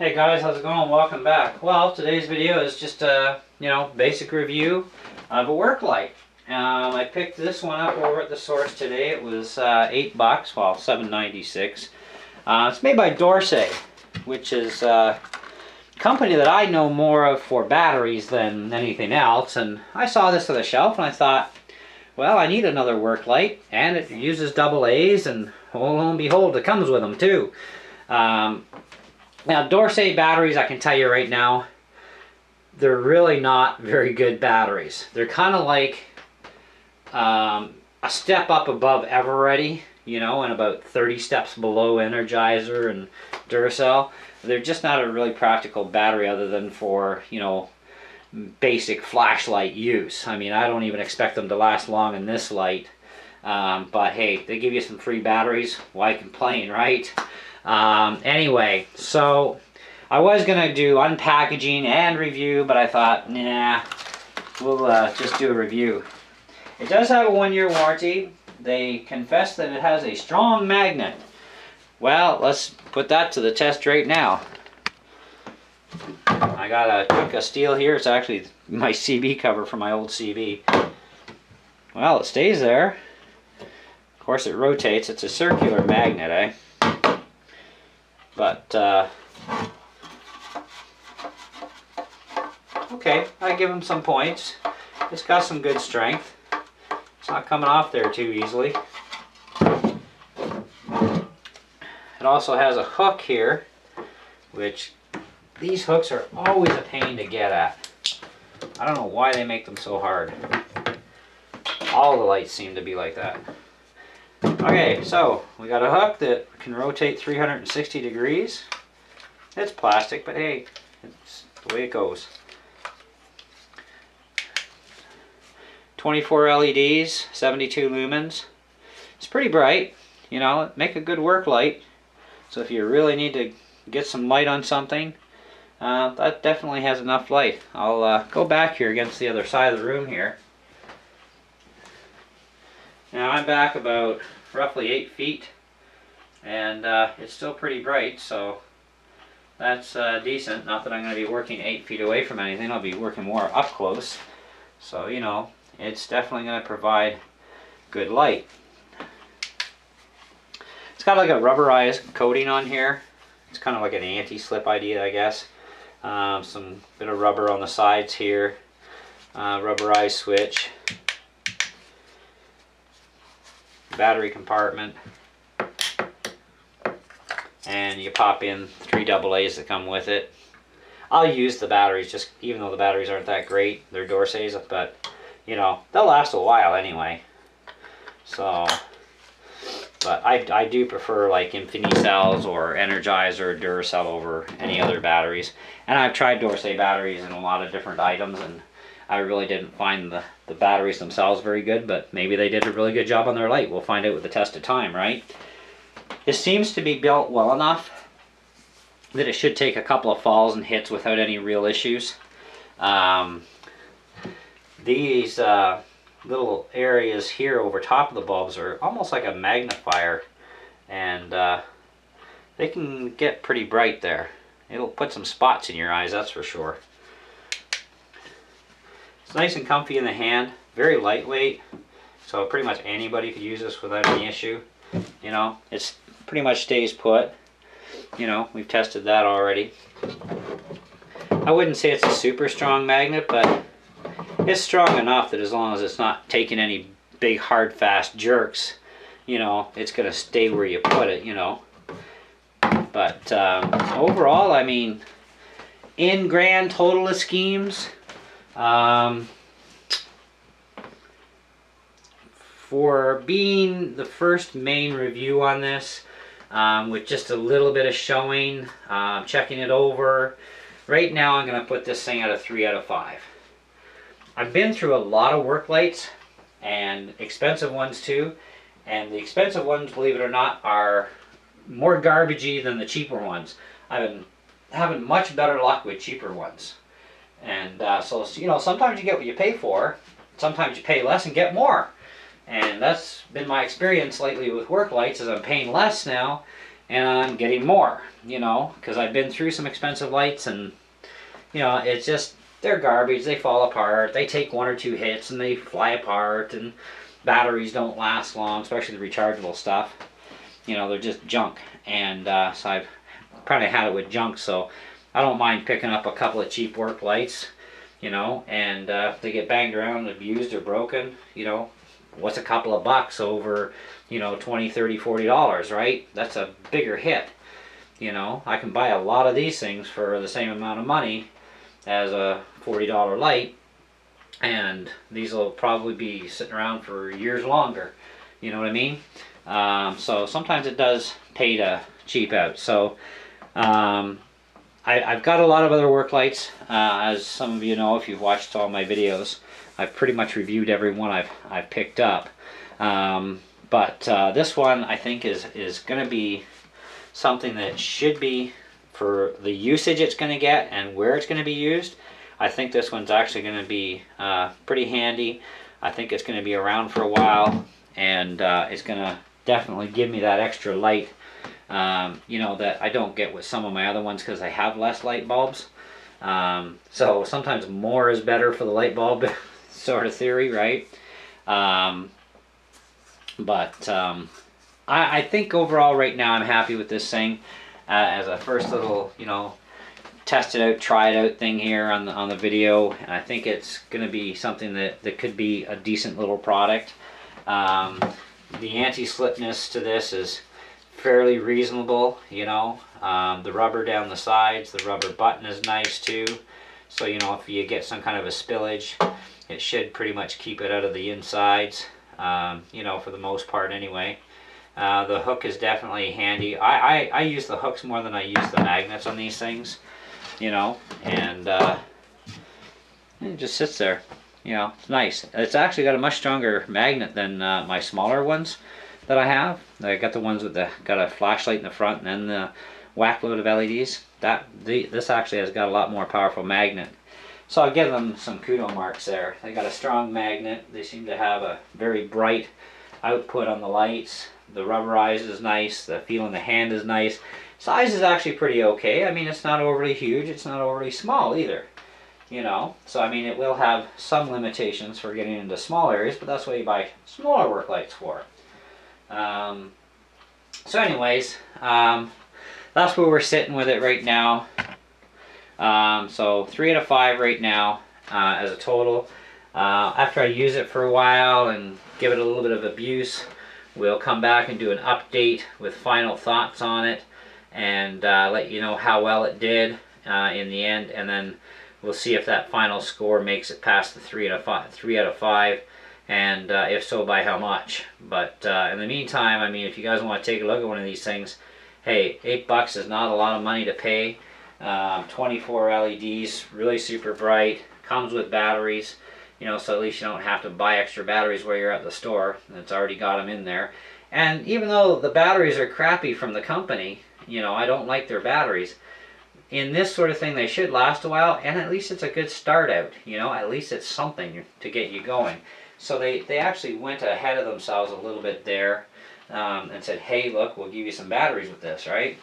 Hey guys, how's it going? Welcome back. Well, today's video is just a basic review of a work light. I picked this one up over at the source today. It was $8, well, $7.96. It's made by Dorcy, which is a company that I know more of for batteries than anything else. And I saw this on the shelf and I thought, well, I need another work light, and it uses AA's, and lo and behold, it comes with them too. Now, Dorcy batteries, I can tell you right now, they're really not very good batteries. They're kind of like a step up above Everready, and about 30 steps below Energizer and Duracell. They're just not a really practical battery other than for, basic flashlight use. I mean, I don't even expect them to last long in this light. But hey, they give you some free batteries. Why complain, right? Anyway, so I was gonna do unpackaging and review, but I thought, nah, we'll just do a review. It does have a 1-year warranty. They confess that it has a strong magnet. Well, let's put that to the test right now. I got a chunk of steel here. It's actually my CB cover for my old CB. Well, it stays there. Of course, it rotates. It's a circular magnet, eh? But, okay, I give them some points. It's got some good strength. It's not coming off there too easily. It also has a hook here, which these hooks are always a pain to get at. I don't know why they make them so hard. All the lights seem to be like that. Okay, so we got a hook that can rotate 360 degrees. It's plastic, but hey, it's the way it goes. 24 LEDs, 72 lumens. It's pretty bright, make a good work light. So if you really need to get some light on something, that definitely has enough light. I'll go back here against the other side of the room here. Now I'm back about roughly 8 feet, and it's still pretty bright, so that's decent. Not that I'm going to be working 8 feet away from anything. I'll be working more up close. So, it's definitely going to provide good light. It's got like a rubberized coating on here. It's kind of like an anti-slip idea, I guess. Some bit of rubber on the sides here. Rubberized switch. Battery compartment, and you pop in 3 AA's that come with it. I'll use the batteries, just even though the batteries aren't that great. They're Dorcy's, but they'll last a while anyway. So, but I do prefer like Infinicels or Energizer or Duracell over any other batteries. And I've tried Dorcy batteries in a lot of different items, and I really didn't find the batteries themselves very good, but maybe they did a really good job on their light. We'll find out with the test of time, right? It seems to be built well enough that it should take a couple of falls and hits without any real issues. These little areas here over top of the bulbs are almost like a magnifier, and they can get pretty bright there. It'll put some spots in your eyes, that's for sure. It's nice and comfy in the hand, very lightweight, so pretty much anybody could use this without any issue. It's pretty much stays put. We've tested that already. I wouldn't say it's a super strong magnet, but it's strong enough that as long as it's not taking any big hard fast jerks, it's going to stay where you put it, But overall, I mean, in grand total schemes, for being the first main review on this, with just a little bit of showing, checking it over, right now I'm going to put this thing at a 3 out of 5. I've been through a lot of work lights, and expensive ones too, and the expensive ones, believe it or not, are more garbagey than the cheaper ones. I've been having much better luck with cheaper ones. And so, sometimes you get what you pay for. Sometimes you pay less and get more. And that's been my experience lately with work lights, is I'm paying less now and I'm getting more, you know, because I've been through some expensive lights, and you know, it's just, they're garbage. They fall apart. They take 1 or 2 hits and they fly apart, and batteries don't last long, especially the rechargeable stuff. You know, they're just junk. And so I've probably had it with junk, so I don't mind picking up a couple of cheap work lights, you know, and if they get banged around, abused, or broken, you know, what's a couple of bucks over, you know, $20, $30, $40, right? That's a bigger hit. You know, I can buy a lot of these things for the same amount of money as a $40 light, and these will probably be sitting around for years longer. You know what I mean? So sometimes it does pay to cheap out. So I've got a lot of other work lights, as some of you know if you've watched all my videos. I've pretty much reviewed every one I've picked up, but this one I think is going to be something that should be, for the usage it's going to get and where it's going to be used. I think this one's actually going to be pretty handy. I think it's going to be around for a while, and it's going to definitely give me that extra light, you know, that I don't get with some of my other ones because I have less light bulbs. So sometimes more is better for the light bulb sort of theory, right? I think overall right now I'm happy with this thing as a first little, you know, test it out, try it out thing here on the video, and I think it's going to be something that could be a decent little product. The anti-slipness to this is fairly reasonable, you know. The rubber down the sides, the rubber button is nice too, so you know if you get some kind of a spillage, it should pretty much keep it out of the insides, you know, for the most part anyway. The hook is definitely handy. I use the hooks more than I use the magnets on these things, you know, and it just sits there. You know, it's nice. It's actually got a much stronger magnet than my smaller ones that I have. I got the ones with got a flashlight in the front and then the whack load of LEDs. This actually has got a lot more powerful magnet. So I'll give them some kudo marks there. They got a strong magnet. They seem to have a very bright output on the lights. The rubberized is nice. The feel in the hand is nice. Size is actually pretty okay. I mean, it's not overly huge. It's not overly small either. You know, so I mean, it will have some limitations for getting into small areas, but that's what you buy smaller work lights for. So anyways, that's where we're sitting with it right now. So 3 out of 5 right now as a total. After I use it for a while and give it a little bit of abuse, we'll come back and do an update with final thoughts on it, and let you know how well it did in the end, and then we'll see if that final score makes it past the 3 out of 5, and if so, by how much. But in the meantime, I mean, if you guys want to take a look at one of these things, hey, $8 is not a lot of money to pay. 24 LEDs, really super bright, comes with batteries, you know, so at least you don't have to buy extra batteries where you're at the store. It's already got them in there. And even though the batteries are crappy from the company, you know, I don't like their batteries, in this sort of thing they should last a while, and at least it's a good start out, you know, at least it's something to get you going. So they actually went ahead of themselves a little bit there, and said, hey, look, we'll give you some batteries with this, right?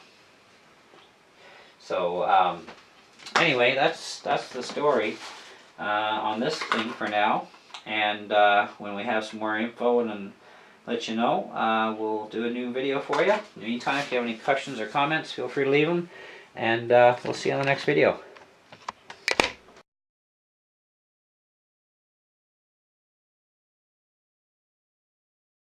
So anyway, that's the story on this thing for now, and when we have some more info and let you know, we'll do a new video for you. In the meantime, if you have any questions or comments, feel free to leave them, and we'll see you on the next video.